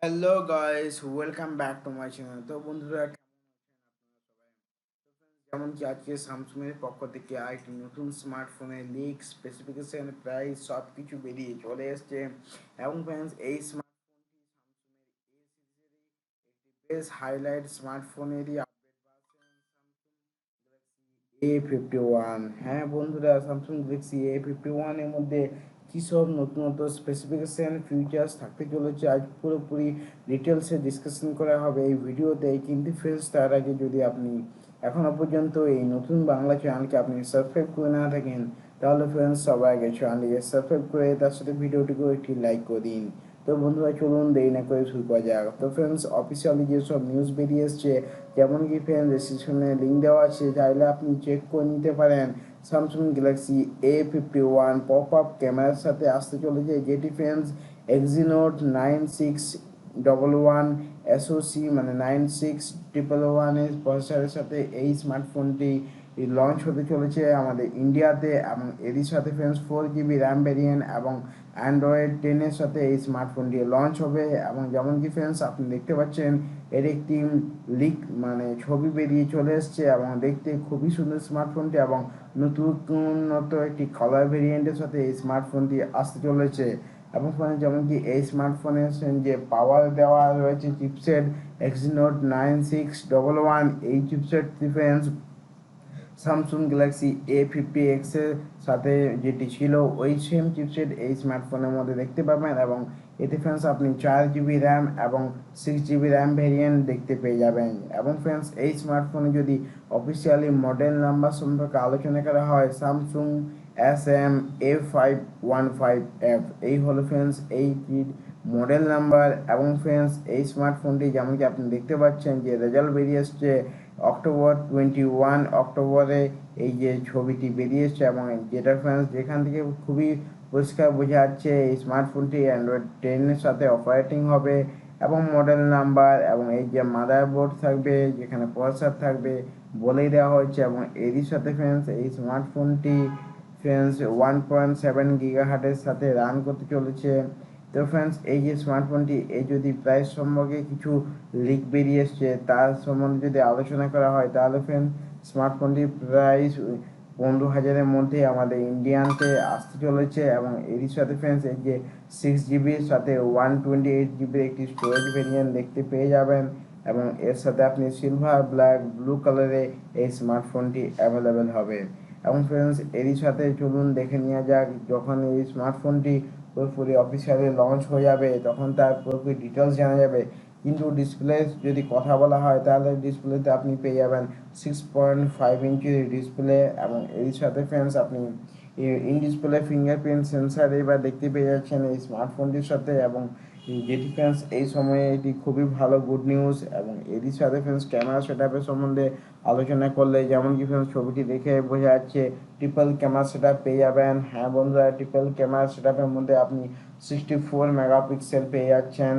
Hello guys, welcome back to my channel. তো বন্ধুরা, যেমন কি আজকে স্যামসুং এর পক্ষ থেকে আরেকটি নতুন স্মার্টফোনের লিক, স্পেসিফিকেশন, প্রাইস সব কিছু বেরিয়ে চলে এসছে। এবং ফ্রেন্ডস, এই স্মার্টফোনটি বেশ হাইলাইট স্মার্টফোনেরই A51। হ্যাঁ বন্ধুরা, স্যামসুং গ্যালাক্সি A51 এর মধ্যে কী সব নতুনত্ব স্পেসিফিকেশন ফিচার্স থাকতে চলেছে আজ পুরোপুরি ডিটেলসে ডিসকাশন করা হবে এই ভিডিওতে। কিন্তু ফ্রেন্ডস, তার আগে যদি আপনি এখনও পর্যন্ত এই নতুন বাংলা চ্যানেলকে আপনি সাবস্ক্রাইব করে না থাকেন, তাহলে ফ্রেন্ডস সবাই আগে চ্যানেলটিকে সাবস্ক্রাইব করে তার সাথে ভিডিওটিকেও একটি লাইক করে দিন। তো বন্ধুরা, চলুন দেরি না করে শুরু করা যাক। তো ফ্রেন্ডস, অফিসিয়ালি যেসব নিউজ বেরিয়ে এসছে, যেমন কি ফ্রেন্ডস ডিসক্রিপশনে লিঙ্ক দেওয়া আছে, চাইলে আপনি চেক করে নিতে পারেন। Samsung Galaxy A51 pop up ক্যামেরার সাথে আসতে চলেছে, যেটি ফ্রেন্ডস এক্সিনোট 9611 এসওসি মানে 9611 এর প্রসেসরের সাথে এই স্মার্টফোনটি লঞ্চ হতে চলেছে আমাদের ইন্ডিয়াতে। এবং এরই সাথে ফ্রেন্ডস 4 GB র্যাম ভেরিয়েন্ট এবং অ্যান্ড্রয়েড 10 সাথে এই স্মার্টফোনটি লঞ্চ হবে। এবং যেমন কি ফ্রেন্ডস আপনি দেখতে পাচ্ছেন, এর একটি লিক মানে ছবি বেরিয়ে চলে এসছে এবং দেখতে খুবই সুন্দর স্মার্টফোনটি, এবং নতুনত্ব একটি কালার ভেরিয়েন্টের সাথে এই স্মার্টফোনটি আসতে চলেছে। এবং ফোনে যেমন কি এই স্মার্টফোনের যে পাওয়ার দেওয়া রয়েছে চিপসেট এক্সিনোট 9611, এই chipset difference Samsung Galaxy A50X এর সাথে যেটি ছিল ওই সেম চিপসেট এই স্মার্টফোনের মধ্যে দেখতে পাবেন। এবং এতে ফ্রেন্ডস আপনি 4 GB র্যাম এবং 6 GB র্যাম ভেরিয়েন্ট দেখতে পেয়ে যাবেন। এবং ফ্রেন্ডস, এই স্মার্টফোনে যদি অফিসিয়ালি মডেল নাম্বার সম্পর্কে আলোচনা করা হয়, স্যামসুং SM A51full, এই হলো ফ্রেন্ডস এই মডেল নাম্বার। এবং ফ্রেন্ডস, এই স্মার্টফোনটি যেমন কি আপনি দেখতে পাচ্ছেন যে রেজাল্ট বেরিয়ে এসছে অক্টোবর 21 অক্টোবরে, এই যে ছবিটি বেরিয়ে এসছে, এবং যেটা ফ্রেন্ডস যেখান থেকে খুবই পরিষ্কার বোঝা যাচ্ছে এই স্মার্টফোনটি অ্যান্ড্রয়েড 10 সাথে অপারেটিং হবে। এবং মডেল নাম্বার এবং এই যে মাদারবোর্ড থাকবে, যেখানে প্রসেসর থাকবে বলেই দেওয়া হয়েছে। এবং এরই সাথে ফ্রেন্ডস এই স্মার্টফোনটি ফ্রেন্ডস 1.7 GHz সাথে রান করতে চলেছে। তো ফ্রেন্ডস, এই যে স্মার্টফোনটি এই যদি প্রাইস সম্পর্কে কিছু লিক বেরিয়ে এসছে তার সম্বন্ধে যদি আলোচনা করা হয়, তাহলে ফ্রেন্ডস স্মার্টফোনটির প্রাইস 15,000-এর মধ্যে আমাদের ইন্ডিয়ানতে আসতে চলেছে। এবং এরই সাথে ফ্রেন্ডস এই যে 6 GBর সাথে 128 GB একটি স্টোরেজ ভেরিয়েন্ট দেখতে পেয়ে যাবেন। এবং এর সাথে আপনি সিলভার, ব্ল্যাক, ব্লু কালারে এই স্মার্টফোনটি অ্যাভেলেবেল হবে। এবং ফ্রেন্ডস, এরই সাথে চলুন দেখে নেওয়া যাক, যখন এই স্মার্টফোনটি পুরোপুরি অফিসিয়ালি লঞ্চ হয়ে যাবে তখন তার পুরোপুরি ডিটেলস জানা যাবে। কিন্তু ডিসপ্লে যদি কথা বলা হয়, তাহলে ডিসপ্লেতে আপনি পেয়ে যাবেন 6.5 ইঞ্চির ডিসপ্লে। এবং এর সাথে ফ্রেন্ডস আপনি ইন ডিসপ্লে ফিঙ্গারপ্রিন্ট সেন্সার এবার দেখতে পেয়ে যাচ্ছেন এই স্মার্টফোনটির সাথে। এবং যেটি ফ্রেন্ডস এই সময়ে এটি খুবই ভালো গুড নিউজ। এবং এরই সাথে ফ্রেন্ডস ক্যামেরা সেটআপের সম্বন্ধে আলোচনা করলে, যেমন কি ফ্রেন্ডস ছবিটি দেখে বোঝা যাচ্ছে ট্রিপল ক্যামেরা সেটআপ পেয়ে যাবেন। হ্যাঁ বন্ধুরা, ট্রিপল ক্যামেরা সেটআপের মধ্যে আপনি 64 মেগাপিক্সেল পেয়ে যাচ্ছেন,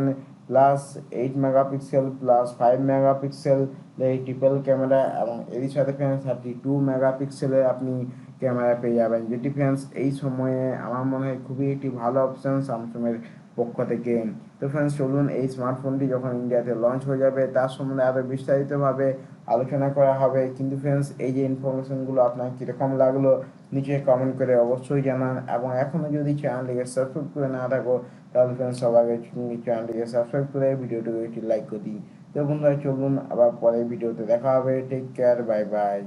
প্লাস 8 মেগাপিক্সেল প্লাস 5 মেগাপিক্সেল এই ট্রিপল ক্যামেরা। এবং এরই সাথে ফ্রেন্ডস 32 মেগাপিক্সেলের আপনি ক্যামেরা পেয়ে যাবেন, যেটি ফ্রেন্ডস এই সময়ে আমার মনে হয় খুবই একটি ভালো অপশান স্যামসুংয়ের পক্ষ থেকে। তো ফ্রেন্ডস, চলুন এই স্মার্টফোনটি যখন ইন্ডিয়াতে লঞ্চ হয়ে যাবে তার সম্বন্ধে আরও বিস্তারিতভাবে আলোচনা করা হবে। কিন্তু ফ্রেন্ডস, এই যে ইনফরমেশনগুলো আপনার কীরকম লাগলো নিচে কমেন্ট করে অবশ্যই জানান। এবং এখনও যদি চ্যানেলটিকে সাবস্ক্রাইব করে না থাকো, তাহলে ফ্রেন্ডস সবার আগে চ্যানেলটিকে সাবস্ক্রাইব করে ভিডিওটিকে একটি লাইক করে দিই। তো বন্ধুরা, চলুন আবার পরের ভিডিওতে দেখা হবে। Take care, bye by.